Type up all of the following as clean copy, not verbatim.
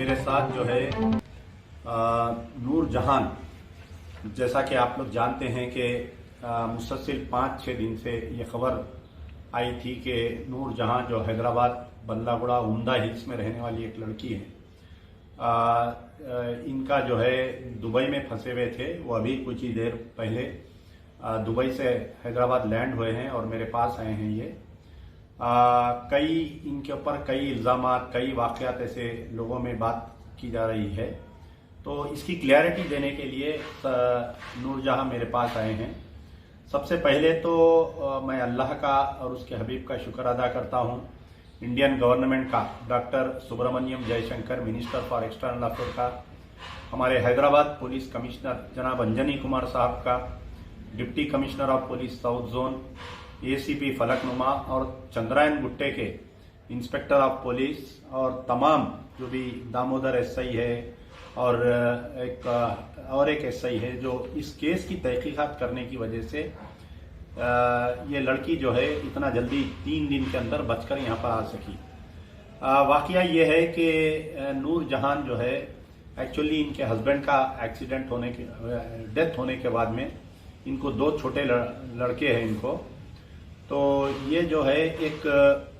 मेरे साथ जो है नूर जहान, जैसा कि आप लोग जानते हैं कि मुसलसिल 5-6 दिन से ये खबर आई थी कि नूर जहान जो हैदराबाद बल्लागुड़ा उम्दा हिल्स में रहने वाली एक लड़की है, इनका जो है दुबई में फंसे हुए थे। वो अभी कुछ ही देर पहले दुबई से हैदराबाद लैंड हुए हैं और मेरे पास आए हैं। ये कई इनके ऊपर कई इल्ज़ामात, कई वाक़यात ऐसे लोगों में बात की जा रही है, तो इसकी क्लैरिटी देने के लिए नूरजहां मेरे पास आए हैं। सबसे पहले तो मैं अल्लाह का और उसके हबीब का शुक्र अदा करता हूं, इंडियन गवर्नमेंट का, doctor Subrahmanyam Jaishankar, minister for external affair का, हमारे हैदराबाद पुलिस कमिश्नर जनाब अंजनी कुमार साहब का, deputy commissioner of police south zone ACP Falaknuma और चंद्रायन गुट्टे के इंस्पेक्टर ऑफ पुलिस और तमाम जो भी दामोदर एसआई है और एक एसआई है जो इस केस की तहकीकात करने की वजह से ये लड़की जो है इतना जल्दी 3 दिन के अंदर बचकर यहाँ पर आ सकी। वाकया ये है कि नूर जहान जो है एक्चुअली इनके हस्बैंड का एक्सीडेंट होने के डेथ होने के बाद में इनको 2 छोटे लड़के हैं इनको। तो ये जो है एक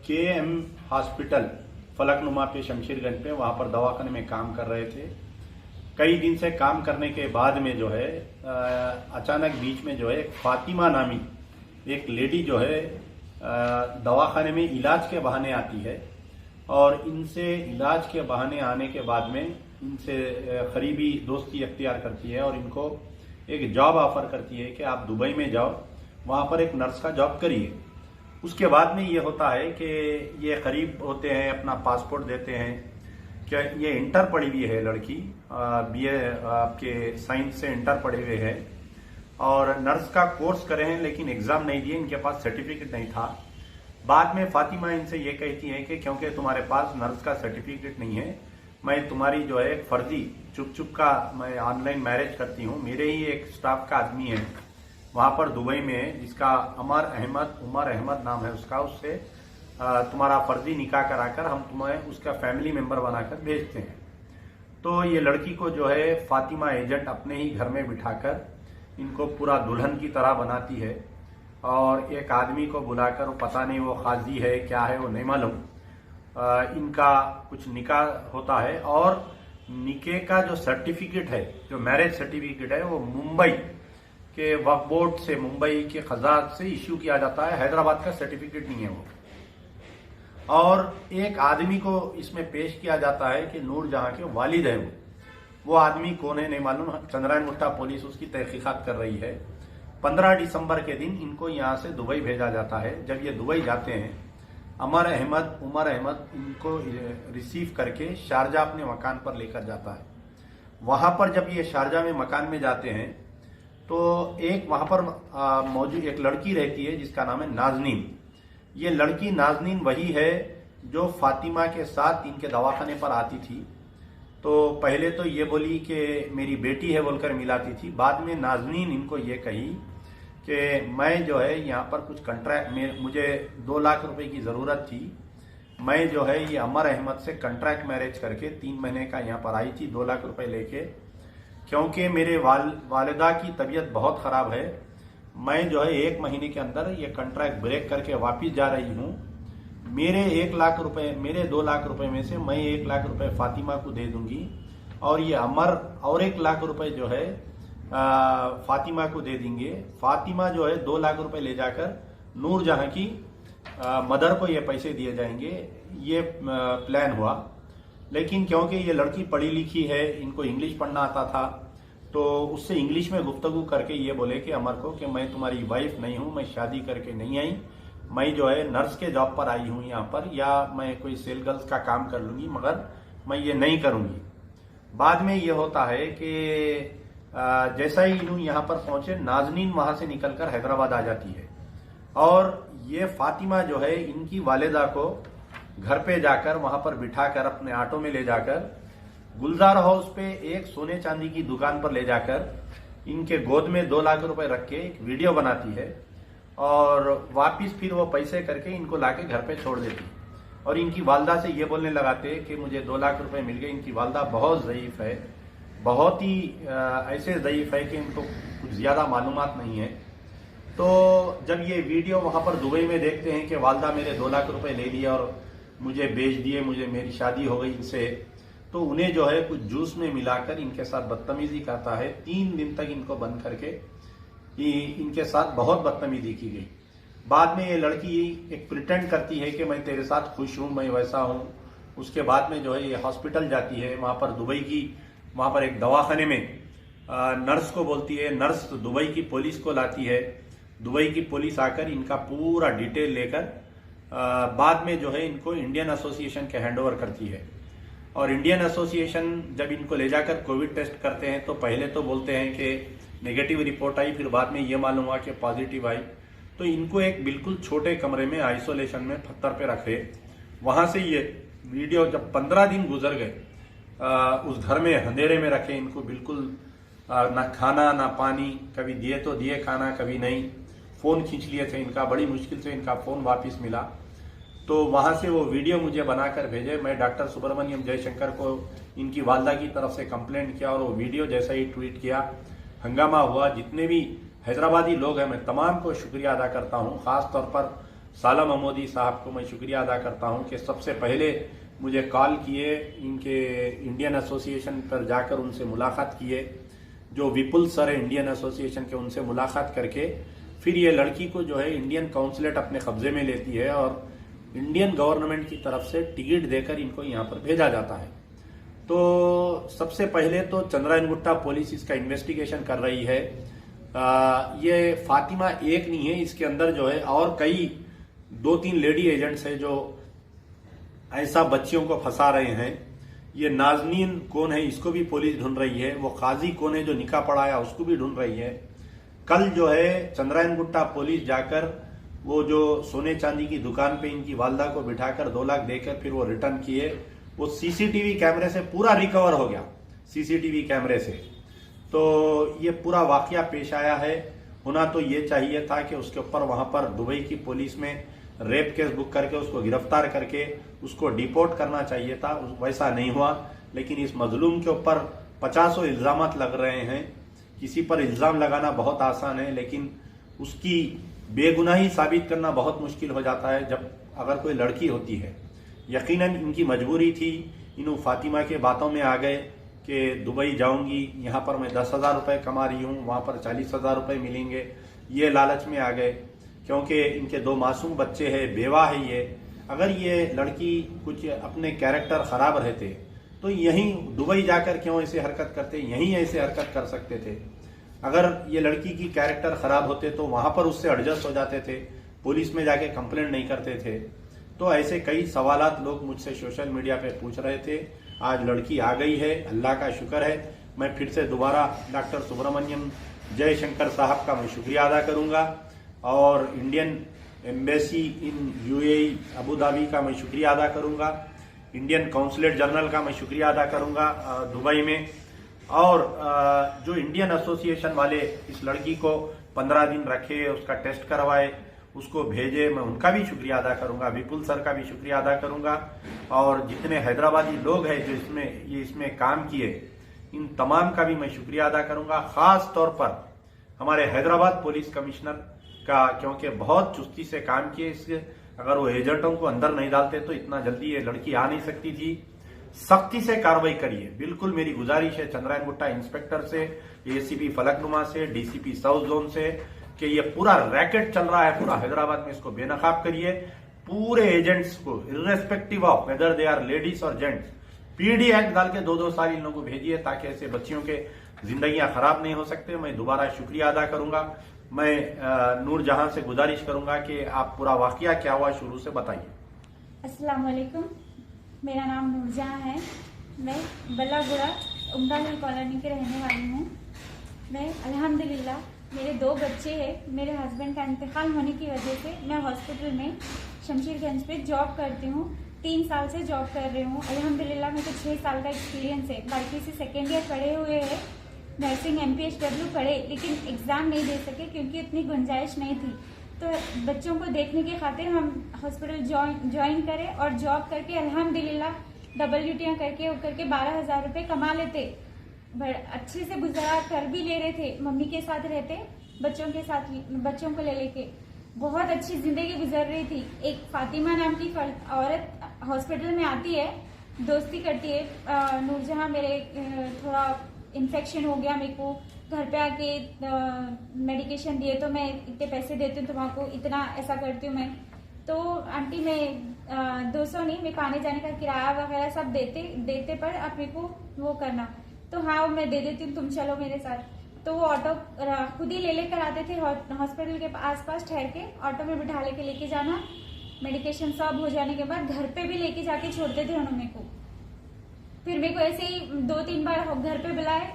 KM हॉस्पिटल फलकनुमा पे शमशेरगंज पे वहां पर दवाखाने में काम कर रहे थे। कई दिन से काम करने के बाद में जो है अचानक बीच में जो है फातिमा नामी एक लेडी जो है दवाखाने में इलाज के बहाने आती है और इनसे इलाज के बहाने आने के बाद में इनसे करीबी दोस्ती अख्तियार करती है और इनको एक जॉब ऑफर करती है कि आप दुबई में जाओ, वहां पर एक नर्स का जॉब करिए। उसके बाद में ये होता है कि ये करीब होते हैं, अपना पासपोर्ट देते हैं। क्या ये इंटर पढ़ी हुई है लड़की, BA आपके साइंस से इंटर पढ़े हुए है और नर्स का कोर्स करे हैं, लेकिन एग्जाम नहीं दिए, इनके पास सर्टिफिकेट नहीं था। बाद में फातिमा इनसे ये कहती है कि क्योंकि तुम्हारे पास नर्स का सर्टिफिकेट नहीं है, मैं तुम्हारी जो है फर्जी चुप का मैं ऑनलाइन मैरिज करती हूँ। मेरे ही एक स्टाफ का आदमी है वहां पर दुबई में जिसका उमर अहमद नाम है उसका, उससे तुम्हारा फर्जी निकाह कराकर हम तुम्हें उसका फैमिली मेंबर बनाकर भेजते हैं। तो ये लड़की को जो है फातिमा एजेंट अपने ही घर में बिठाकर इनको पूरा दुल्हन की तरह बनाती है और एक आदमी को बुलाकर, वो पता नहीं वो काजी है क्या है वो नहीं मालूम, इनका कुछ निकाह होता है और निकाह का जो सर्टिफिकेट है, जो मैरिज सर्टिफिकेट है, वो मुंबई के वक्फ बोर्ड से, मुंबई के खजात से इश्यू किया जाता है। हैदराबाद का सर्टिफिकेट नहीं है वो। और एक आदमी को इसमें पेश किया जाता है कि नूर जहां के वालिद है वो आदमी कौन है नहीं मालूम। चंद्रायन गुट्टा पुलिस उसकी तहकीकात कर रही है। 15 दिसंबर के दिन इनको यहां से दुबई भेजा जाता है। जब ये दुबई जाते हैं, उमर अहमद इनको रिसीव करके शारजा अपने मकान पर लेकर जाता है। वहां पर जब ये शारजा में मकान में जाते हैं तो एक वहां पर मौजूद एक लड़की रहती है जिसका नाम है नाजनीन। ये लड़की नाजनीन वही है जो फातिमा के साथ इनके दवाखाने पर आती थी। तो पहले तो ये बोली कि मेरी बेटी है बोलकर मिलाती थी। बाद में नाजनीन इनको ये कही कि मैं जो है यहाँ पर कुछ कंट्रैक्ट में, मुझे 2 लाख रुपए की ज़रूरत थी। मैं जो है ये उमर अहमद से कंट्रैक्ट मैरिज करके 3 महीने का यहाँ पर आई थी 2 लाख रुपए लेके, क्योंकि मेरे वालिदा की तबीयत बहुत ख़राब है। मैं जो है 1 महीने के अंदर ये कॉन्ट्रैक्ट ब्रेक करके वापस जा रही हूँ। मेरे 2 लाख रुपए में से मैं 1 लाख रुपए फातिमा को दे दूंगी और ये अमर और 1 लाख रुपए जो है फातिमा को दे देंगे। फातिमा जो है 2 लाख रुपए ले जाकर नूर जहां की मदर को ये पैसे दिए जाएंगे। ये प्लान हुआ। लेकिन क्योंकि ये लड़की पढ़ी लिखी है, इनको इंग्लिश पढ़ना आता था, तो उससे इंग्लिश में गुफ्तगू करके ये बोले कि अमर को कि मैं तुम्हारी वाइफ नहीं हूं, मैं शादी करके नहीं आई, मैं जो है नर्स के जॉब पर आई हूं यहाँ पर, या मैं कोई सेल गर्ल्स का काम कर लूंगी, मगर मैं ये नहीं करूंगी। बाद में ये होता है कि जैसा ही इन्हों यहाँ पर पहुंचे, नाजनीन वहां से निकलकर हैदराबाद आ जाती है और ये फातिमा जो है इनकी वालिदा को घर पे जाकर वहां पर बिठाकर अपने ऑटो में ले जाकर गुलजार हाउस पे एक सोने चांदी की दुकान पर ले जाकर इनके गोद में 2 लाख रुपए रख के एक वीडियो बनाती है और वापिस फिर वो पैसे करके इनको लाके घर पे छोड़ देती। और इनकी वालदा से ये बोलने लगाते कि मुझे 2 लाख रुपए मिल गए। इनकी वालदा बहुत ज़ईफ़ है, बहुत ही ऐसे ज़ईफ़ है कि इनको कुछ ज़्यादा मालूमात नहीं है। तो जब ये वीडियो वहाँ पर दुबई में देखते हैं कि वालदा मेरे 2 लाख रुपए ले लिए और मुझे बेच दिए, मुझे मेरी शादी हो गई इनसे, तो उन्हें जो है कुछ जूस में मिलाकर इनके साथ बदतमीजी करता है। 3 दिन तक इनको बंद करके इनके साथ बहुत बदतमीजी की गई। बाद में ये लड़की एक प्रिटेंड करती है कि मैं तेरे साथ खुश हूँ, मैं वैसा हूँ। उसके बाद में जो है ये हॉस्पिटल जाती है, वहाँ पर दुबई की, वहाँ पर एक दवाखाने में नर्स को बोलती है, नर्स दुबई की पुलिस को लाती है। दुबई की पुलिस आकर इनका पूरा डिटेल लेकर बाद में जो है इनको इंडियन एसोसिएशन के हैंडओवर करती है। और इंडियन एसोसिएशन जब इनको ले जाकर कोविड टेस्ट करते हैं तो पहले तो बोलते हैं कि नेगेटिव रिपोर्ट आई, फिर बाद में ये मालूम हुआ कि पॉजिटिव आई। तो इनको एक बिल्कुल छोटे कमरे में आइसोलेशन में पत्थर पे रखे। वहां से ये वीडियो जब 15 दिन गुजर गए उस घर में अंधेरे में रखे, इनको बिल्कुल ना खाना ना पानी, कभी दिए तो दिए खाना, कभी नहीं। फोन खींच लिए थे इनका, बड़ी मुश्किल से इनका फोन वापस मिला। तो वहां से वो वीडियो मुझे बनाकर भेजे। मैं डॉक्टर सुब्रमण्यम जयशंकर को इनकी वालदा की तरफ से कंप्लेंट किया और वो वीडियो जैसा ही ट्वीट किया, हंगामा हुआ। जितने भी हैदराबादी लोग हैं मैं तमाम को शुक्रिया अदा करता हूँ। खास तौर पर साला महमूदी साहब को मैं शुक्रिया अदा करता हूँ कि सबसे पहले मुझे कॉल किए, इनके इंडियन एसोसिएशन पर जाकर उनसे मुलाकात किए, जो विपुल सर है इंडियन एसोसिएशन के, उनसे मुलाकात करके फिर ये लड़की को जो है इंडियन काउंसलेट अपने कब्जे में लेती है और इंडियन गवर्नमेंट की तरफ से टिकट देकर इनको यहाँ पर भेजा जाता है। तो सबसे पहले तो चंद्रायनगुट्टा पुलिस इसका इन्वेस्टिगेशन कर रही है। ये फातिमा एक नहीं है, इसके अंदर जो है और कई 2-3 लेडी एजेंट्स है जो ऐसा बच्चियों को फंसा रहे हैं। ये नाजनीन कौन है इसको भी पुलिस ढूंढ रही है। वो काजी कौन है जो निकाह पढ़ाया उसको भी ढूंढ रही है। कल जो है चंद्रायनगुट्टा पुलिस जाकर वो जो सोने चांदी की दुकान पे इनकी वालदा को बिठाकर 2 लाख देकर फिर वो रिटर्न किए। वो सीसीटीवी कैमरे से पूरा रिकवर हो गया, सीसीटीवी कैमरे से। तो ये पूरा वाकया पेश आया है। होना तो ये चाहिए था कि उसके ऊपर वहां पर दुबई की पुलिस में रेप केस बुक करके उसको गिरफ्तार करके उसको डिपोर्ट करना चाहिए था। वैसा नहीं हुआ। लेकिन इस मजलूम के ऊपर 50 इल्जामात लग रहे हैं। किसी पर इल्जाम लगाना बहुत आसान है, लेकिन उसकी बेगुनाही साबित करना बहुत मुश्किल हो जाता है जब अगर कोई लड़की होती है। यकीनन इनकी मजबूरी थी। इन फातिमा के बातों में आ गए कि दुबई जाऊंगी, यहाँ पर मैं 10,000 रुपये कमा रही हूँ, वहाँ पर 40,000 रुपये मिलेंगे। ये लालच में आ गए क्योंकि इनके 2 मासूम बच्चे हैं, बेवा है ये। अगर ये लड़की कुछ अपने कैरेक्टर खराब रहते तो यहीं दुबई जाकर क्यों ऐसे हरकत करते, यहीं ऐसे हरकत कर सकते थे। अगर ये लड़की की कैरेक्टर खराब होते तो वहां पर उससे एडजस्ट हो जाते थे, पुलिस में जाके कंप्लेंट नहीं करते थे। तो ऐसे कई सवालात लोग मुझसे सोशल मीडिया पे पूछ रहे थे। आज लड़की आ गई है, अल्लाह का शुक्र है। मैं फिर से दोबारा डॉक्टर सुब्रमण्यम जयशंकर साहब का मैं शुक्रिया अदा करूंगा और Indian embassy in UAE Abu Dhabi का मैं शुक्रिया अदा करूंगा, इंडियन काउंसलेट जनरल का मैं शुक्रिया अदा करूंगा दुबई में, और जो इंडियन एसोसिएशन वाले इस लड़की को 15 दिन रखे, उसका टेस्ट करवाए, उसको भेजे, मैं उनका भी शुक्रिया अदा करूंगा। विपुल सर का भी शुक्रिया अदा करूंगा और जितने हैदराबादी लोग हैं जो इसमें काम किए, इन तमाम का भी मैं शुक्रिया अदा करूंगा। खास तौर पर हमारे हैदराबाद पुलिस कमिश्नर का, क्योंकि बहुत चुस्ती से काम किए। इसके अगर वो एजेंटों को अंदर नहीं डालते तो इतना जल्दी ये लड़की आ नहीं सकती थी। सख्ती से कार्रवाई करिए, बिल्कुल मेरी गुजारिश है चंद्रायनगुट्टा इंस्पेक्टर से, एसीपी फलकनुमा से, डीसीपी साउथ जोन से, कि ये पूरा रैकेट चल रहा है पूरा हैदराबाद में, इसको बेनकाब करिए। पूरे एजेंट्स को irrespective of whether they are ladies और जेंट्स, पीडी एक्ट डाल के 2-2 साल इन लोगों को भेजिए ताकि ऐसे बच्चियों के जिंदगियां खराब नहीं हो सकते। मैं दोबारा शुक्रिया अदा करूंगा। मैं नूरजहां से गुजारिश करूंगा कि आप पूरा वाकया क्या हुआ शुरू से बताइए। अस्सलाम वालेकुम, मेरा नाम नूरजहां है। मैं बल्लागुड़ा उम्दा हिल कॉलोनी के रहने वाली हूँ। मैं अल्हम्दुलिल्लाह, मेरे 2 बच्चे हैं। मेरे हस्बैंड का इंतकाल होने की वजह से मैं हॉस्पिटल में शमशीरगंज पे जॉब करती हूँ। 3 साल से जॉब कर रही हूँ। अल्हम्दुलिल्लाह मेरे को 6 साल का एक्सपीरियंस है। बाकी से सेकेंड ईयर पढ़े हुए हैं, नर्सिंग MPHW पढ़े, लेकिन एग्ज़ाम नहीं दे सके क्योंकि इतनी गुंजाइश नहीं थी। तो बच्चों को देखने के खातिर हम हॉस्पिटल ज्वाइन करें और जॉब करके अल्हम्दुलिल्लाह WTI करके 12,000 रुपये कमा लेते, अच्छे से गुजारा कर भी ले रहे थे। मम्मी के साथ रहते, बच्चों को ले लेके बहुत अच्छी जिंदगी गुजर रही थी। एक फातिमा नाम की औरत हॉस्पिटल में आती है, दोस्ती करती है, नूरजहां मेरे थोड़ा इन्फेक्शन हो गया, मेरे को घर पे आके मेडिकेशन दिए तो मैं इतने पैसे देती हूँ तुम्हारा, इतना ऐसा करती हूँ मैं। तो आंटी मैं 200 नहीं, मेरे को आने जाने का किराया वगैरह सब देते पर आप मेरे को वो करना। तो हाँ मैं दे देती हूँ, तुम चलो मेरे साथ। तो वो ऑटो खुद ही ले लेकर आते थे, हॉस्पिटल के आसपास ठहर के ऑटो में बिठा लेके जाना। मेडिकेशन सब हो जाने के बाद घर पे भी लेके जाके छोड़ते थे उन्होंने को। फिर मेरे को ऐसे ही 2-3 बार घर पे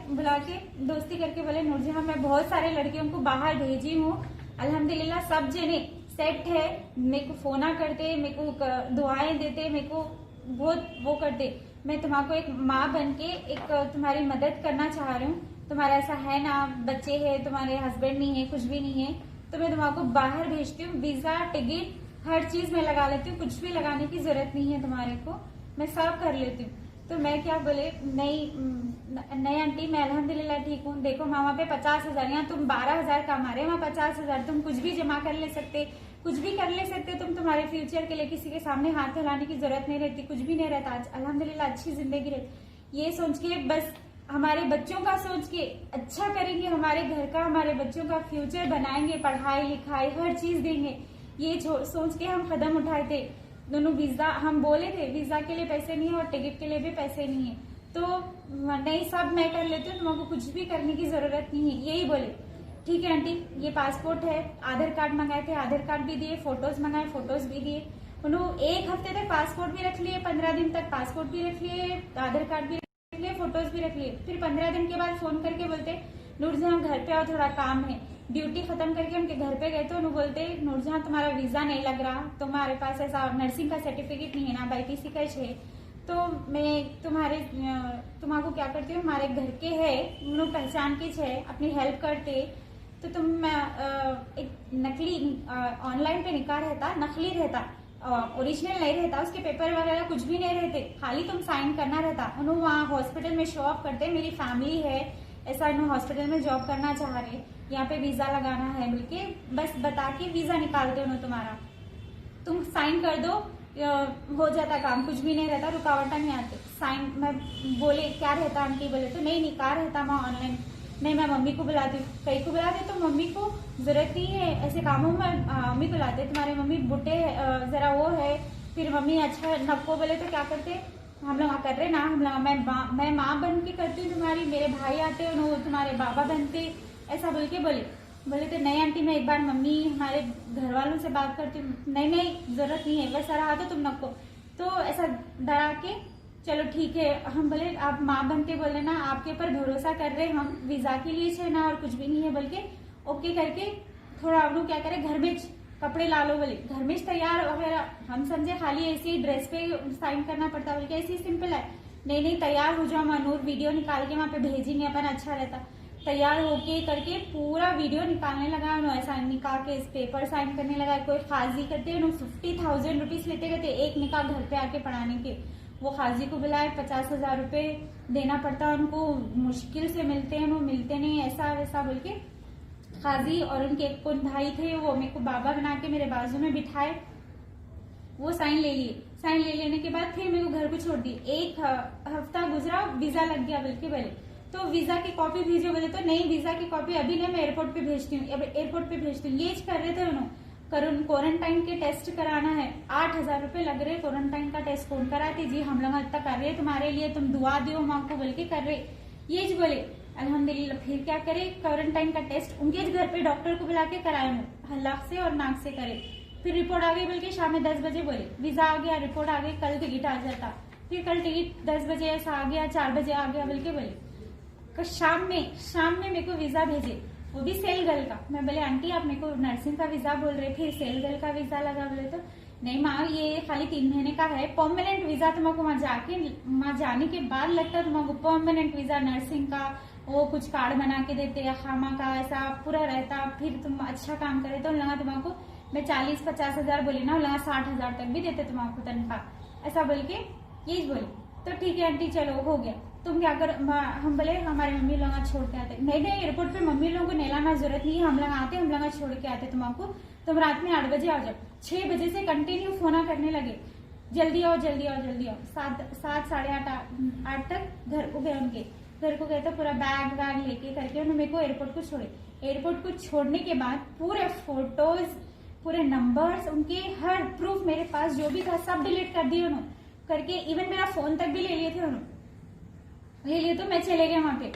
बुला के दोस्ती करके बोले नूरजहां मैं बहुत सारे लड़कियों को बाहर भेजी हूँ, अल्हम्दुलिल्लाह सब जने सेट है, मेरे को फोना करते, मेरे को दुआएं देते, मेरे को बहुत वो करते। मैं तुम्हारा एक माँ बन के एक तुम्हारी मदद करना चाह रही हूँ, तुम्हारा ऐसा है ना, बच्चे है, तुम्हारे हस्बैंड नहीं है, कुछ भी नहीं है, तो मैं तुम्हारा बाहर भेजती हूँ, वीजा टिकट हर चीज मैं लगा लेती हूँ, कुछ भी लगाने की जरूरत नहीं है तुम्हारे को, मैं सब कर लेती हूँ। तो मैं क्या बोले नहीं आंटी मैं अल्हम्दुलिल्लाह ठीक हूँ, देखो वहाँ पे 50,000, यहाँ तुम 12,000 कमा रहे, वहाँ 50,000 तुम कुछ भी जमा कर ले सकते, कुछ भी कर ले सकते, तुम तुम्हारे फ्यूचर के लिए किसी के सामने हाथ फैलाने की जरूरत नहीं रहती, कुछ भी नहीं रहता। आज अल्हम्दुलिल्लाह अच्छी जिंदगी रहती। ये सोच के बस हमारे बच्चों का सोच के अच्छा करेंगे, हमारे घर का, हमारे बच्चों का फ्यूचर बनाएंगे, पढ़ाई लिखाई हर चीज देंगे, ये सोच के हम कदम उठाए थे। दोनों वीजा हम बोले थे, वीजा के लिए पैसे नहीं है और टिकट के लिए भी पैसे नहीं है, तो नहीं सब मैं कर लेती हूँ, तुमको कुछ भी करने की जरूरत नहीं है, यही बोले। ठीक है आंटी, ये पासपोर्ट है, आधार कार्ड मंगाए थे, आधार कार्ड भी दिए, फोटोज मंगाए, फोटोज भी दिए। उन्होंने 1 हफ्ते तक पासपोर्ट भी रख लिए, 15 दिन तक पासपोर्ट भी रख लिए, आधार कार्ड भी रख लिए, फोटोज भी रख लिए। फिर 15 दिन के बाद फोन करके बोलते नूरजहां घर पे आओ, थोड़ा काम है। ड्यूटी खत्म करके उनके घर पे गए तो उन्होंने बोलते नूरजहां तुम्हारा वीजा नहीं लग रहा, तुम्हारे पास ऐसा नर्सिंग का सर्टिफिकेट नहीं है ना, BPC का है, तो मैं तुम्हारा क्या करती हूँ, हमारे घर के है, उन्होंने पहचान के है, अपनी हेल्प करते, तो तुम एक नकली ऑनलाइन पे निकाह रहता, नकली रहता, ओरिजिनल नहीं रहता, उसके पेपर वगैरह कुछ भी नहीं रहते, खाली तुम साइन करना रहता। उन्होंने वहाँ हॉस्पिटल में शो ऑफ करते मेरी फैमिली है, ऐसा उन्होंने हॉस्पिटल में जॉब करना चाह रहे, यहाँ पे वीजा लगाना है बोल के बस बता के वीजा निकालते उन्होंने, तुम्हारा तुम साइन कर दो, हो जाता काम, कुछ भी नहीं रहता, रुकावट नहीं आती। साइन मैं बोले क्या रहता आंटी, बोले तो नहीं निकाह रहता वहाँ ऑनलाइन। नहीं मैं मम्मी को बुलाती हूँ, कहीं को बुलाते तो मम्मी को जरूरत नहीं है ऐसे कामों में, मम्मी को बुलाते, तुम्हारे मम्मी बुढ़े जरा वो है, फिर मम्मी अच्छा नक्को बोले तो क्या करते, हम लोग कर रहे ना, हम लोग मैं माँ बन के करती हूँ तुम्हारी, मेरे भाई आते हैं तुम्हारे बाबा बनते, ऐसा बोल के बोले तो नहीं आंटी मैं एक बार मम्मी हमारे घर वालों से बात करती हूँ। नहीं जरूरत नहीं है, वैसा रहा तो तुम नको, तो ऐसा डरा के चलो ठीक है। हम बोले आप माँ बनते बोले ना, आपके ऊपर भरोसा कर रहे हम, वीजा के लिए है ना और कुछ भी नहीं है बोल के ओके करके थोड़ा हम लोग क्या करे, घर में कपड़े ला लो बोले, घर में तैयार वगैरह, हम समझे खाली ऐसे ही ड्रेस पे साइन करना पड़ता बोल के ऐसे ही सिंपल है। नहीं तैयार हो जाओ मनूर, वीडियो निकाल के वहाँ पे भेजेंगे अपन, अच्छा रहता। तैयार होके करके पूरा वीडियो निकालने लगा, उन्होंने ऐसा निकाह के इस पेपर साइन करने लगा। कोई खाजी करते उन्होंने 50,000 रुपीज लेते करते एक निकाह घर पे आके पढ़ाने के, वो खाजी को बुलाए 50,000 रुपए देना पड़ता उनको, मुश्किल से मिलते हैं, वो मिलते नहीं, ऐसा वैसा बोल के खाजी और उनके एक भाई थे, वो मेरे को बाबा बना के मेरे बाजू में बिठाए, वो साइन ले लिए। साइन ले लेने के बाद फिर मेरे को घर को छोड़ दी। 1 हफ्ता गुजरा, वीजा लग गया बल्कि बोले तो वीजा की कॉपी भेजो, बोले तो नहीं वीजा की कॉपी अभी नहीं, मैं एयरपोर्ट पे भेजती हूँ, एयरपोर्ट पे भेजती हूँ। ये कर रहे थे उन्होंने, क्वारंटाइन के टेस्ट कराना है, 8,000 रुपए लग रहे क्वारंटाइन का टेस्ट। कौन कराते जी, हम लोग इतना कर रहे तुम्हारे लिए, तुम दुआ दियो माँ को बोल के कर रहे, ये बोले अल्हम्दुलिल्लाह। फिर क्या करे, क्वारंटाइन का टेस्ट उनके घर पे डॉक्टर को बुला के कराए, हल्लाक से और नाक से करे। फिर रिपोर्ट आ गई बोल के शाम में 10 बजे बोले वीजा आ गया, रिपोर्ट आ गई, कल टिकट आ जाता। फिर कल टिकट 10 बजे ऐसा आ गया, 4 बजे आ गया बोल के बोले शाम में मेरे को वीजा भेजे, वो भी सेल गर्ल का। मैं बोले आंटी आप मेरे को नर्सिंग का वीजा बोल रहे, फिर सेल गर्ल का वीजा लगा। बोले तो नहीं माँ ये खाली 3 महीने का है, परमानेंट वीजा तुमको वहाँ जाने के बाद लगता है, तुमको परमानेंट वीजा नर्सिंग का, वो कुछ कार्ड बना के देते या खामा का ऐसा पूरा रहता, फिर तुम अच्छा काम करे तो लगा तुमको मैं 40-50 हजार बोली ना, लगा 60,000 तक भी देते तुमको तनख्वाह, ऐसा बोल के यही बोली। तो ठीक है आंटी चलो हो गया, तुम क्या कर, हम बोले हमारे मम्मी लोग छोड़ के आते, नहीं नहीं एयरपोर्ट पे मम्मी लोगों को नहलाना जरूरत नहीं है, हम लोग आते, हम लोग छोड़ के आते तुमको, तुम रात में 8 बजे आ जाओ। 6 बजे से कंटिन्यू फोन करने लगे, जल्दी आओ जल्दी आओ जल्दी आओ। 7 साढ़े 8 तक घर को गए, उनके घर को गए तो पूरा बैग वैग लेके करके उन्होंने मेरे को एयरपोर्ट को छोड़े। एयरपोर्ट को छोड़ने के बाद पूरे फोटोज, पूरे नंबर्स, उनके हर प्रूफ मेरे पास जो भी था सब डिलीट कर दिए उन्होंने करके, इवन मेरा फोन तक भी ले लिए थे उन्होंने, ले लिए। तो मैं चले गए वहां पे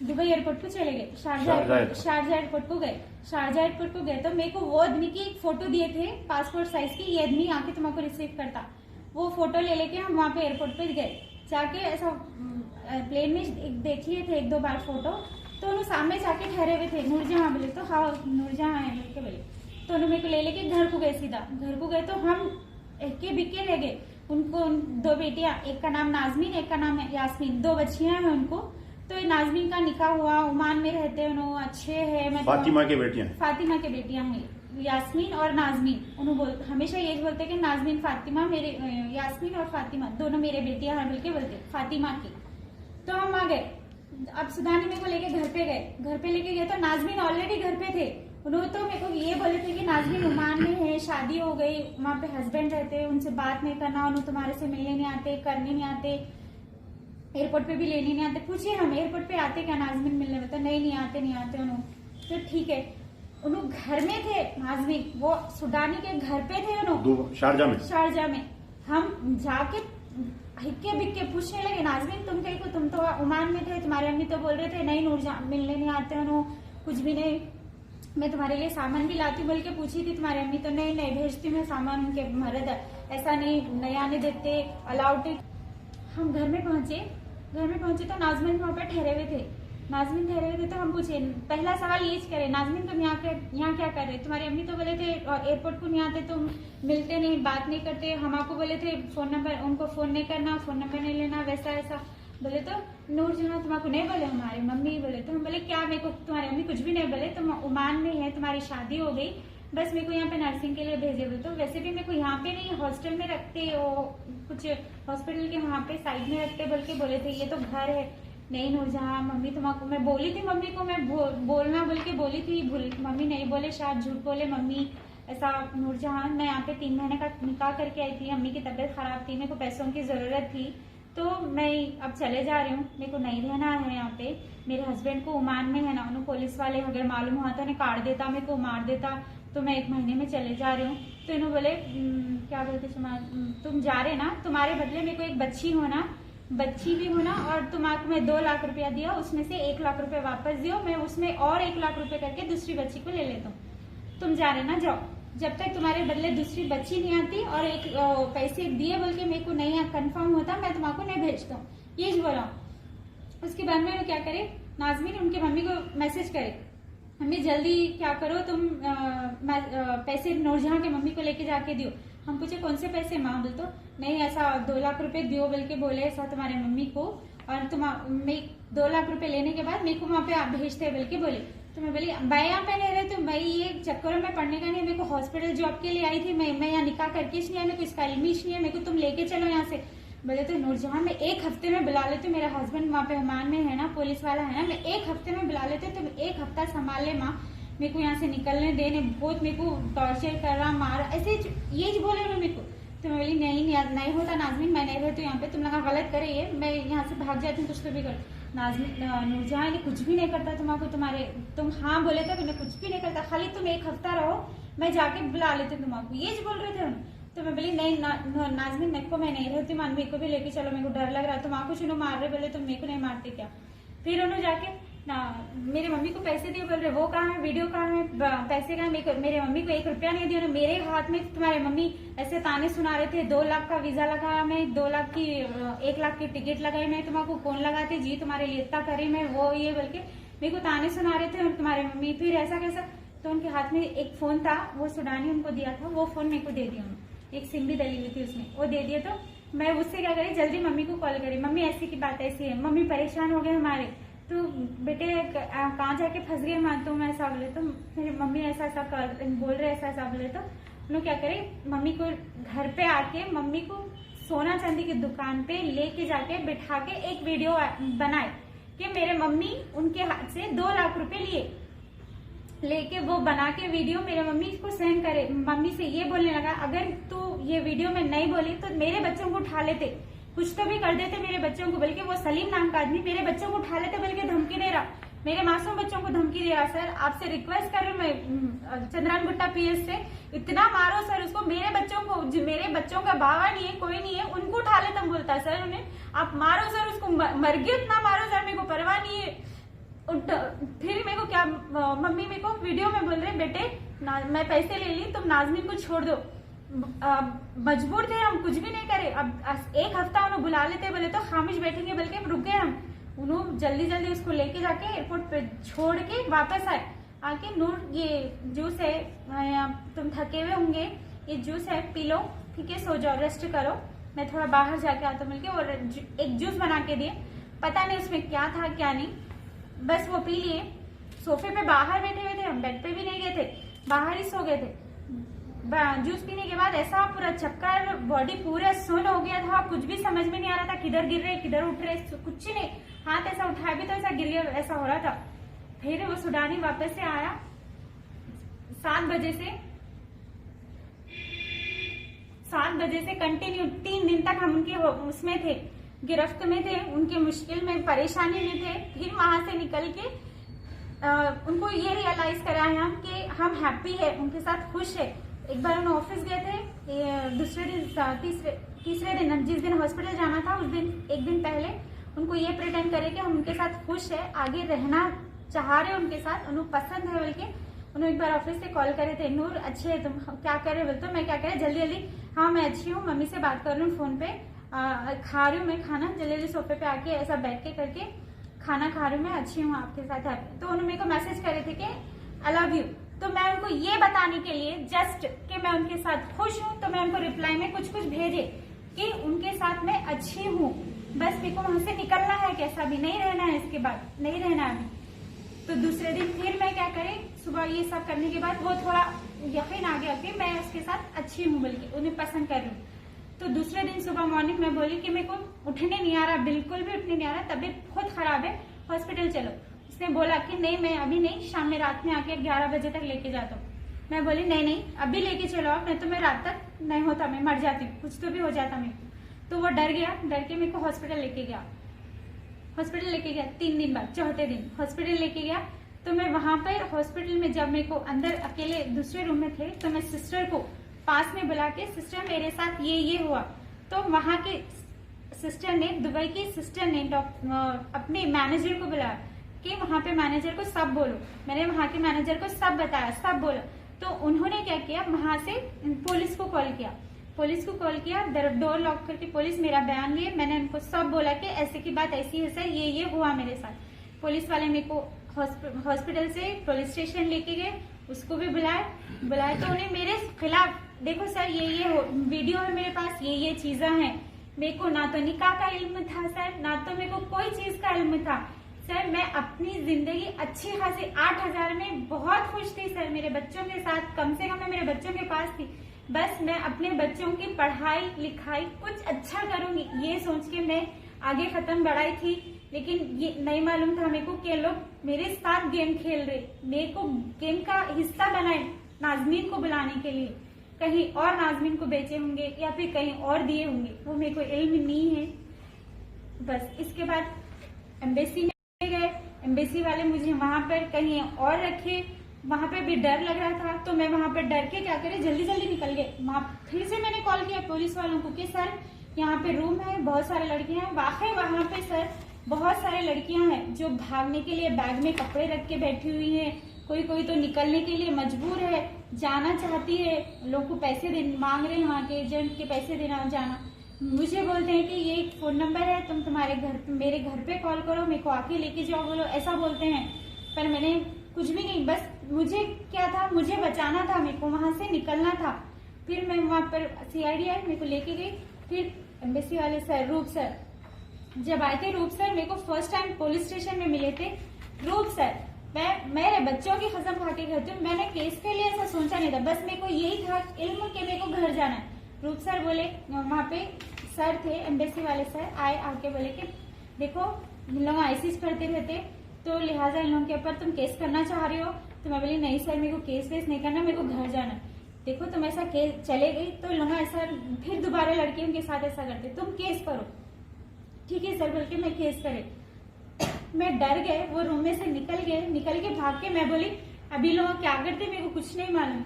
दुबई एयरपोर्ट को चले गए, शारजा एयरपोर्ट को गए। शारजा एयरपोर्ट को गए तो मेरे को वो आदमी की एक फोटो दिए थे पासपोर्ट साइज की, ये आदमी आके तुमको रिसीव करता, वो फोटो ले लेके हम वहां पे एयरपोर्ट पे गए। जाके ऐसा प्लेन में देख लिए थे 1-2 बार फोटो, तो उन्होंने सामने जाके ठहरे हुए थे, नूरजहां बोले, तो हाँ नूरजहां है बोल के बोले, तो उन्होंने मेरे को ले लेके घर को गए, सीधा घर को गए। तो हम इक्के बिक्के रह गए, उनको 2 बेटियां, एक का नाम नाजमीन, एक का नाम यास्मीन, 2 बच्चियां हैं उनको। तो नाजमीन का निकाह हुआ, ओमान में रहते हैं, उन्होंने अच्छे है, फातिमा के बेटियां, फातिमा के बेटियां हैं यास्मीन और नाजमीन। उन्होंने हमेशा ये बोलते कि नाजमीन फातिमा, मेरे यास्मीन और फातिमा दोनों मेरे बेटियां हैं बोल के बोलते फातिमा की। तो हम आ गए, अब सुदानी मेरे को लेके घर पे गए, घर पे लेके गए तो नाजमीन ऑलरेडी घर पे थे। उन्होंने तो मेरे को ये बोले थे कि नाजमीन ओमान में है, शादी हो गई, वहां पे हस्बैंड रहते, उनसे बात नहीं करना, उन्हें तुम्हारे से मिलने नहीं आते, करने नहीं आते, एयरपोर्ट पे भी लेने नहीं आते। पूछिए हम एयरपोर्ट पे आते क्या नाजमीन मिलने में, तो नहीं आते उन्होंने। तो ठीक है, उन्होंने घर में थे नाजमीन, वो सुडानी के घर पे थे उन्होंने शारजा में। हम जाके हिक्के बिक्के पूछने लगे, नाजमीन तुम कहीं को, तुम तो ओमान में थे, तुम्हारे अम्मी तो बोल रहे थे नहीं नूरजहां मिलने नहीं आते उन्होंने, कुछ भी नहीं, मैं तुम्हारे लिए सामान भी लाती बोल के पूछी थी तुम्हारे अम्मी, तो नहीं भेजती मैं सामान, उनके मर्द ऐसा नहीं आने देते, अलाउड नहीं। हम घर में पहुंचे तो नाजमीन वहां पे ठहरे हुए थे। तो हम पूछे, पहला सवाल ये करे, नाजमीन तुम यहाँ क्या कर रहे, तुम्हारी अम्मी तो बोले थे एयरपोर्ट को नहीं आते, तुम मिलते नहीं, बात नहीं करते, हम आपको बोले थे फोन नंबर, उनको फोन नहीं करना, फोन नंबर नहीं लेना, वैसा ऐसा बोले। तो नूरजहां तुमको नहीं बोले, हमारी मम्मी बोले। तो हम बोले क्या, मेरे को तुम्हारी अम्मी कुछ भी नहीं बोले, तुम ओमान में है, तुम्हारी शादी हो गई, बस मेरे को यहाँ पे नर्सिंग के लिए भेजे बोले। तो वैसे भी मेरे को यहाँ पे नहीं, हॉस्टल में रखते, वो कुछ हॉस्पिटल के वहाँ पे साइड में रखते बोल के बोले थे, ये तो घर है। नहीं नूरजहां मम्मी तुमको, मैं बोली थी मम्मी को, मैं बोलना बोल के बोली थी, मम्मी नहीं बोले, शायद झूठ बोले मम्मी ऐसा। नूरजहां मैं यहाँ पे 3 महीने का निकाह करके आई थी, अम्मी की तबीयत खराब थी, मेरे को पैसों की जरूरत थी, तो मैं अब चले जा रही हूँ, मेरे को नहीं रहना है यहाँ पे। मेरे हस्बैंड को ओमान में है ना, उन्होंने पुलिस वाले अगर मालूम हुआ तो उन्हें काट देता, मेरे को मार देता, तो मैं 1 महीने में चले जा रही हूँ। तो इन्होंने बोले क्या बोलते, तुम जा रहे ना, तुम्हारे बदले मेरे को एक बच्ची भी होना, और तुम्हारा मैं 2 लाख रुपया दिया, उसमें से 1 लाख रुपया वापस दियो, मैं उसमें और 1 लाख रुपया करके दूसरी बच्ची को ले लेता हूँ, तुम जा रहे ना जाओ, जब तक तुम्हारे बदले दूसरी बच्ची नहीं आती और एक पैसे दिए बोल के मेरे को नहीं कंफर्म होता, मैं तुम्हारा नहीं भेजता हूँ, ये बोला। उसके बाद में क्या करे, नाजमीन उनके मम्मी को मैसेज करे, मम्मी जल्दी क्या करो तुम पैसे नूरजहां के मम्मी को लेके जाके दियो। हम पूछे कौन से पैसे, माँ बोल तो नहीं ऐसा 2 लाख रुपए दियो बोल के बोले ऐसा तुम्हारे मम्मी को, और मैं 2 लाख रुपए लेने के बाद मेरे को वहां पे आप भेजते बोल के बोले। तो मैं बोली मैं यहाँ पे नहीं रहे, तो मैं ये चक्करों में पढ़ने का नहीं, मेरे को हॉस्पिटल जॉब के लिए आई थी, मैं यहाँ निकाह करके नहीं है, मेरे को इसका इल्म ही नहीं है, मेरे को तुम लेके चलो यहाँ से। बोले तो नूरजहां मैं 1 हफ्ते में बुला लेती हूँ, मेरा हस्बैंड वहाँ पे ओमान में है ना, पुलिस वाला है ना, मैं 1 हफ्ते में बुला लेते, तो 1 हफ्ता संभाल ले माँ, मेरे को यहाँ से निकलने देने, बहुत मेरे को टॉर्चर कर रहा, मार, ऐसे ये बोले उन्होंने मेरे को। तो मैं बोली नहीं होता नाजमीन, मैं नहीं रहती हूँ यहाँ पे, तुम लोग गलत करे, ये मैं यहाँ से भाग जाती हूँ, कुछ तो भी कर। नाजमीन नूरजहां ने कुछ भी नहीं करता तुमको, तुम हाँ बोले थे, मैंने कुछ भी नहीं करता, खाली तुम 1 हफ्ता रहो, मैं जाके बुला लेती हूँ तुमको, ये बोल रहे थे। तो मैं बोली नहीं नाजमीन मेरे को, मैं नहीं रहती, मान मेरे को भी लेके चलो, मेरे को डर लग रहा है, तुम कुछ उन्होंने मार रहे, बोले तुम मेरे को नहीं मारते क्या। फिर उन्होंने जाके मेरे मम्मी को पैसे दिए, बोल रहे वो कहाँ है, वीडियो कहाँ है, पैसे कहाँ है, मेरे मम्मी को 1 रुपया नहीं दिया, मेरे हाथ में तुम्हारे मम्मी ऐसे ताने सुना रहे थे, 2 लाख का वीजा लगाया मैं, 2 लाख की 1 लाख की टिकट लगाई मैं, तुमको कौन लगाती जी, तुम्हारे लिए इतना करी मैं, वो ये बोल के मेरे को ताने सुना रहे थे तुम्हारे मम्मी। फिर ऐसा कैसा, तो उनके हाथ में एक फोन था, वो सुडानी उनको दिया था, वो फोन मेरे को दे दिया उन्होंने, एक सिम भी डली हुई थी उसमें, वो दे दिया। तो मैं उससे क्या करी, जल्दी मम्मी को कॉल करी, मम्मी ऐसी की बात ऐसी है, मम्मी परेशान हो गए हमारे, तो बेटे कहाँ जाके फंस गए माँ, तुम ऐसा बोले तो मेरी मम्मी ऐसा ऐसा बोल रहे, ऐसा बोले तो उन्होंने क्या करे, मम्मी को घर पे आके मम्मी को सोना चांदी की दुकान पे लेके जाके बिठा के एक वीडियो बनाए कि मेरे मम्मी उनके हाथ से 2 लाख रुपए लिए, लेके वो बना के वीडियो मेरे मम्मी को सेंड करे। मम्मी से ये बोलने लगा, अगर तू ये वीडियो में नहीं बोली तो मेरे बच्चों को उठा लेते, कुछ तो भी कर देते मेरे बच्चों को। बल्कि वो सलीम नाम का आदमी मेरे बच्चों को उठा लेते, बल्कि धमकी दे रहा, मेरे मासूम बच्चों को धमकी दे रहा। सर आपसे रिक्वेस्ट कर रही हूँ मैं चंद्रान गुट्टा PS से, इतना मारो सर उसको, मेरे बच्चों को, मेरे बच्चों का बाबा नहीं है, कोई नहीं है, उनको उठा लेता बोलता है सर उन्हें, आप मारो सर उसको, मर गए उतना मारो सर, मेरे को परवाह नहीं है। फिर मेरे को क्या, मम्मी मेरे को वीडियो में बोल रहे, बेटे मैं पैसे ले ली, तुम नाजनीन को छोड़ दो। मजबूर थे हम, कुछ भी नहीं करे। अब 1 हफ्ता उन्हें बुला लेते, बोले तो खामिश बैठेंगे, बल्कि हम रुके हम, उन्होंने जल्दी जल्दी उसको लेके जाके एयरपोर्ट पे छोड़ के वापस आए। आके नूर ये जूस है, तुम थके हुए होंगे, ये जूस है पी लो, ठीक है, सो जाओ, रेस्ट करो, मैं थोड़ा बाहर जाके आता हूँ मिलके। और एक जूस बना के दिए, पता नहीं उसमें क्या था क्या नहीं, बस वो पी लिए। सोफे पे बाहर बैठे हुए थे हम, बेड पे भी नहीं गए थे, बाहर ही सो गए थे। जूस पीने के बाद ऐसा पूरा चक्कर, बॉडी पूरा सुन्न हो गया था, कुछ भी समझ में नहीं आ रहा था, किधर गिर रहे किधर उठ रहे, कुछ ही नहीं, हाथ ऐसा उठाया भी तो ऐसा गिर गया, ऐसा हो रहा था। फिर वो सुडानी वापस से आया 7 बजे से कंटिन्यू 3 दिन तक हम उनके उसमें थे, गिरफ्त में थे, उनके मुश्किल में, परेशानी में थे। फिर वहां से निकल के उनको ये रियलाइज कराए हम कि हम हैप्पी है, उनके साथ खुश है। एक बार उन्हें ऑफिस गए थे, दूसरे दिन तीसरे दिन जिस दिन हॉस्पिटल जाना था उस दिन 1 दिन पहले उनको ये प्रिटेंड करे कि हम उनके साथ खुश है, आगे रहना चाह रहे उनके साथ, उन्हें पसंद है। बल्कि उन्होंने एक बार ऑफिस से कॉल करे थे, नूर अच्छे है, तुम क्या कर रहे हो? बोलते मैं क्या करे, जल्दी जल्दी, हाँ मैं अच्छी हूँ, मम्मी से बात कर रही हूँ फोन पे, खा रही हूँ मैं खाना, जल्दी जल्दी सोफे पे आके ऐसा बैठ के करके खाना खा रही हूँ, मैं अच्छी हूँ, आपके साथ है। तो उन्होंने मेरे को मैसेज करे थे कि आई लव यू। तो मैं उनको ये बताने के लिए जस्ट कि मैं उनके साथ खुश हूँ, तो मैं उनको रिप्लाई में कुछ भेजे कि उनके साथ मैं अच्छी हूँ, बस मेरे को वहां से निकलना है, कैसा भी नहीं रहना है, इसके बाद नहीं रहना है अभी। तो दूसरे दिन फिर मैं क्या करे, सुबह ये सब करने के बाद वो थोड़ा यकीन आ गया कि मैं उसके साथ अच्छी हूँ, बल्कि उन्हें पसंद कर रही हूँ। तो दूसरे दिन सुबह मॉर्निंग में बोली कि मेरे को उठने नहीं आ रहा, बिल्कुल भी उठने नहीं आ रहा, तबीयत बहुत खराब है, हॉस्पिटल चलो। उसने बोला कि नहीं मैं अभी नहीं, शाम में रात में आके 11 बजे तक लेके जाता हूँ। मैं बोली नहीं अभी लेके चलो आप, नहीं तो मैं रात तक नहीं होता, मैं मर जाती हूँ, कुछ तो भी हो जाता मेरे को। तो वो डर गया, डर के मेरे को हॉस्पिटल लेके गया। 3 दिन बाद, चौथे दिन हॉस्पिटल लेके गया। तो मैं वहां पर हॉस्पिटल में जब मेरे को अंदर अकेले दूसरे रूम में थे, तो मैं सिस्टर को पास में बुला के, सिस्टर मेरे साथ ये हुआ। तो वहां के सिस्टर ने, दुबई की सिस्टर ने अपने मैनेजर को बुलाया कि वहां पे मैनेजर को सब बोलो। मैंने वहां के मैनेजर को सब बताया, सब बोलो। तो उन्होंने क्या किया, वहां से पुलिस को कॉल किया, डोर लॉक करके पुलिस मेरा बयान लिए। मैंने उनको सब बोला कि ऐसे की बात ऐसी है सर, ये हुआ मेरे साथ। पुलिस वाले मेरे को हॉस्पिटल से पुलिस स्टेशन लेके गए, उसको भी बुलाए तो उन्हें मेरे खिलाफ, देखो सर ये वीडियो है मेरे पास, ये चीजें हैं। मेरे को ना तो निकाह का इल्म था सर, ना तो मेरे को कोई चीज का इल्म था सर। मैं अपनी जिंदगी अच्छी खासी 8000 में बहुत खुश थी सर, मेरे बच्चों के साथ, कम से कम मैं मेरे बच्चों के पास थी। बस मैं अपने बच्चों की पढ़ाई लिखाई कुछ अच्छा करूंगी, ये सोच के मैं आगे कदम बढ़ाई थी। लेकिन ये नहीं मालूम था मेरे को कि लोग मेरे साथ गेम खेल रहे, मेरे को गेम का हिस्सा बनाए नाजमीन को बुलाने के लिए, कहीं और नाजमीन को बेचे होंगे या फिर कहीं और दिए होंगे, वो मेरे को इल्म नहीं है। बस इसके बाद एम्बेसी में गए, एम्बेसी वाले मुझे वहां पर कहीं और रखे, वहां पे भी डर लग रहा था। तो मैं वहां पर डर के क्या करे, जल्दी निकल गए। वहां फिर से मैंने कॉल किया पुलिस वालों को कि सर यहाँ पे रूम है, बहुत सारे लड़कियां हैं। वाकई वहां पे सर बहुत सारे लड़कियां हैं जो भागने के लिए बैग में कपड़े रख के बैठी हुई हैं, कोई तो निकलने के लिए मजबूर है, जाना चाहती है, लोग को पैसे मांग रहे हैं, वहाँ के एजेंट के पैसे देना जाना। मुझे बोलते हैं कि ये फोन नंबर है, तुम मेरे घर पे कॉल करो, मेरे को आके लेके जाओ, बोलो, ऐसा बोलते हैं। पर मैंने कुछ भी नहीं, बस मुझे क्या था, मुझे बचाना था, मेरे को वहां से निकलना था। फिर मैं वहां पर CID आई, मेरे को लेके गई। फिर एम्बेसी वाले सर, रूप सर, जब आए थे रूप सर, मेरे को फर्स्ट टाइम पुलिस स्टेशन में मिले थे। रूप सर, मैं मेरे बच्चों की कसम खा के कहती हूँ, मैंने केस के लिए ऐसा सोचा नहीं था, बस मेरे को यही था इल्म के मेरे को घर जाना है। रूप सर बोले, वहाँ पे सर थे एम्बेसी वाले सर, आए आके बोले कि देखो इन लोग ऐसे करते रहते, तो लिहाजा इन लोगों के ऊपर तुम केस करना चाह रही हो। तो मैं बोली नहीं सर, मेरे को केस वेस नहीं करना, मेरे को घर जाना है। देखो तुम ऐसा केस चले गई तो लोग ऐसा फिर दोबारा लड़कियों के साथ ऐसा करते, तुम केस करो। ठीक है सर बोल के मैं केस करे। मैं डर गए, वो रूम में से निकल के भाग के मैं बोली अभी लोग क्या करते मेरे को कुछ नहीं मालूम।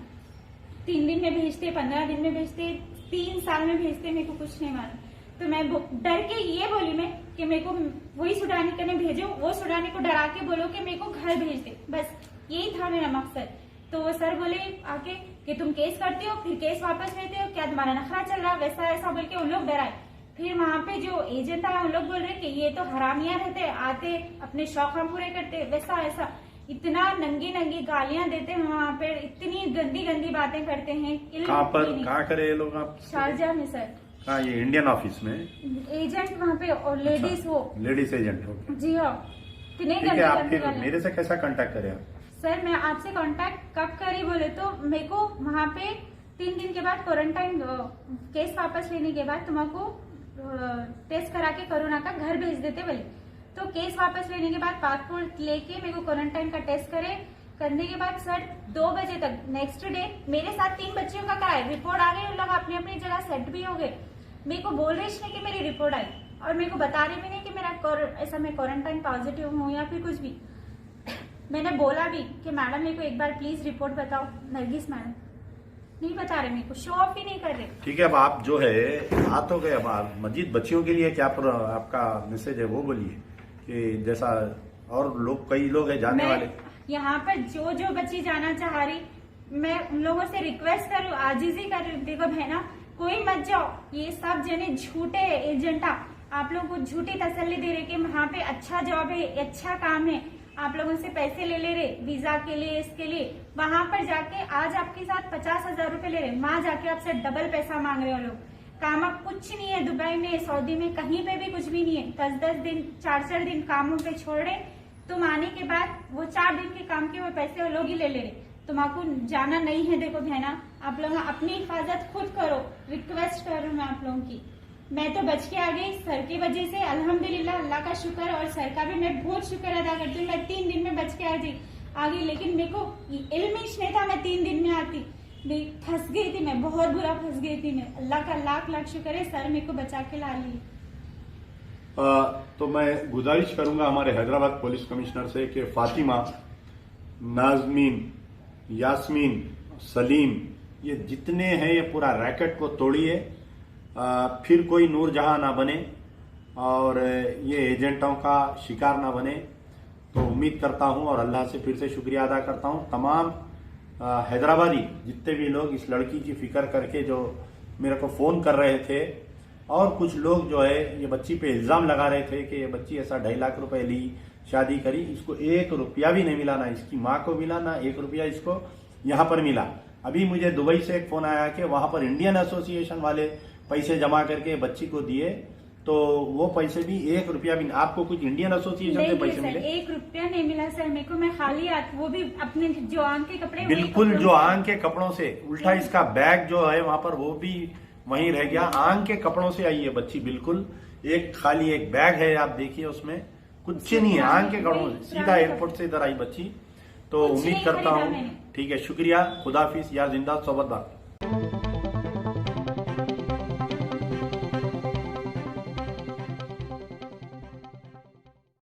3 दिन में भेजते, 15 दिन में भेजते, 3 साल में भेजते, मेरे को कुछ नहीं मालूम। तो मैं डर के ये बोली मैं कि मेरे को वही सुडानी करने भेजो, वो सुडानी को डरा के बोलो कि मेरे को घर भेज दे, बस यही था मेरा मकसद। तो वो सर बोले आके कि तुम केस करती हो, फिर केस वापस लेते हो, क्या तुम्हारा नखरा चल रहा, वैसा ऐसा बोल के उन लोग डराए। फिर वहाँ पे जो एजेंट आया उन लोग बोल रहे कि ये तो हरामियां रहते, आते अपने शौक हम पूरे करते, वैसा ऐसा, इतना नंगी नंगी गालियां देते हैं वहाँ पे, इतनी गंदी गंदी बातें करते हैं। कहाँ करे ये लोग आप? शारजा में सर। हाँ, ये इंडियन ऑफिस में एजेंट वहाँ पे, और लेडीज अच्छा, वो लेडीज एजेंट हो। जी हाँ। ठीक है, आप फिर मेरे से कैसा कांटेक्ट करें? सर मैं आपसे कांटेक्ट कब करी बोले तो मेरे को वहाँ पे 3 दिन के बाद क्वारंटाइन केस वापस लेने के बाद तुम्हारा टेस्ट करा के कोरोना का घर भेज देते बोले। तो केस वापस लेने के बाद पासपोर्ट लेके मेरे को क्वारंटाइन का टेस्ट करने के बाद सर 2 बजे तक नेक्स्ट डे मेरे साथ 3 बच्चियों का कराए, रिपोर्ट आ गई, उन लोग अपनी अपनी जगह सेट भी हो गए। मेरे को बोल रही नहीं कि मेरी रिपोर्ट आई, और मेरे को बता रही भी नहीं कि मेरा ऐसा मैं क्वारंटाइन पॉजिटिव हूँ या फिर कुछ भी। मैंने बोला भी कि मैडम मेरे को एक बार प्लीज रिपोर्ट बताओ, नरगिस मैडम नहीं बता रहे, मेरे को शो ऑफ भी नहीं कर रहे। ठीक है, अब आप जो है आ तो गए, अब आप मजीद बच्चियों के लिए क्या आपका मैसेज है वो बोलिए, कि जैसा और लोग कई लोग हैं जानने वाले यहाँ पर जो बच्ची जाना चाह रही, मैं उन लोगों से रिक्वेस्ट करूँ, आजिजी कर रही हूँ, देखो बहना कोई मत जाओ, ये सब जने झूठे एजेंटा आप लोगों को झूठी तसल्ली दे रहे कि वहाँ पे अच्छा जॉब है, अच्छा काम है, आप लोगों से पैसे ले रहे वीजा के लिए, इसके लिए। वहां पर जाके आज आपके साथ 50,000 रुपए ले रहे, वहां जाके आपसे डबल पैसा मांग रहे हो लोग। काम आप कुछ नहीं है, दुबई में सऊदी में कहीं पे भी कुछ भी नहीं है। 10-10 दिन 4-4 दिन कामों पे छोड़ रहे, तुम आने के बाद वो 4 दिन के काम के वो पैसे वो लोग ही ले रहे, तुम्हारा जाना नहीं है। देखो बहना, आप लोग अपनी हिफाजत खुद करो, रिक्वेस्ट कर रही हूँ मैं आप लोगों की। मैं तो बच के आ गई सर की वजह से, अल्हम्दुलिल्लाह, अल्लाह का शुक्र, और सर का भी मैं बहुत शुक्र अदा करती हूँ। मैं 3 दिन में बच के आ गई, लेकिन मेरे को इल्म ही नहीं था मैं 3 दिन में आती, फंस गई थी मैं, बहुत बुरा फंस गई थी मैं। अल्लाह का लाख लाख शुक्र है, सर मेरे को बचा के ला ली। तो मैं गुजारिश करूंगा हमारे हैदराबाद पुलिस कमिश्नर से कि फातिमा, नाजमीन, यास्मीन, सलीम, ये जितने हैं ये पूरा रैकेट को तोड़िए, फिर कोई नूरजहां ना बने और ये एजेंटों का शिकार ना बने। तो उम्मीद करता हूं और अल्लाह से फिर से शुक्रिया अदा करता हूं तमाम हैदराबादी जितने भी लोग इस लड़की की फिक्र करके जो मेरे को फोन कर रहे थे, और कुछ लोग जो है ये बच्ची पे इल्जाम लगा रहे थे कि ये बच्ची ऐसा 2.5 लाख रुपए ली, शादी करी, इसको 1 रुपया भी नहीं मिला, ना इसकी माँ को मिला, ना 1 रुपया इसको यहाँ पर मिला। अभी मुझे दुबई से एक फोन आया कि वहां पर इंडियन एसोसिएशन वाले पैसे जमा करके बच्ची को दिए, तो वो पैसे भी 1 रुपया भी। आपको कुछ इंडियन एसोसिएशन से पैसे मिले? 1 रुपया नहीं मिला सर मेरे को, मैं खाली वो भी अपने जो आंग के कपड़े, बिल्कुल जो आंग के कपड़ों से, उल्टा इसका बैग जो है वहां पर वो भी वहीं रह गया। आंग के कपड़ों से आई है बच्ची, बिल्कुल एक खाली एक बैग है, आप देखिए उसमें कुछ नहीं है, आंग के कपड़ों से सीधा एयरपोर्ट से इधर आई बच्ची। तो उम्मीद करता हूँ, ठीक है, शुक्रिया, खुदाफिज, या जिंदा सोबत बात।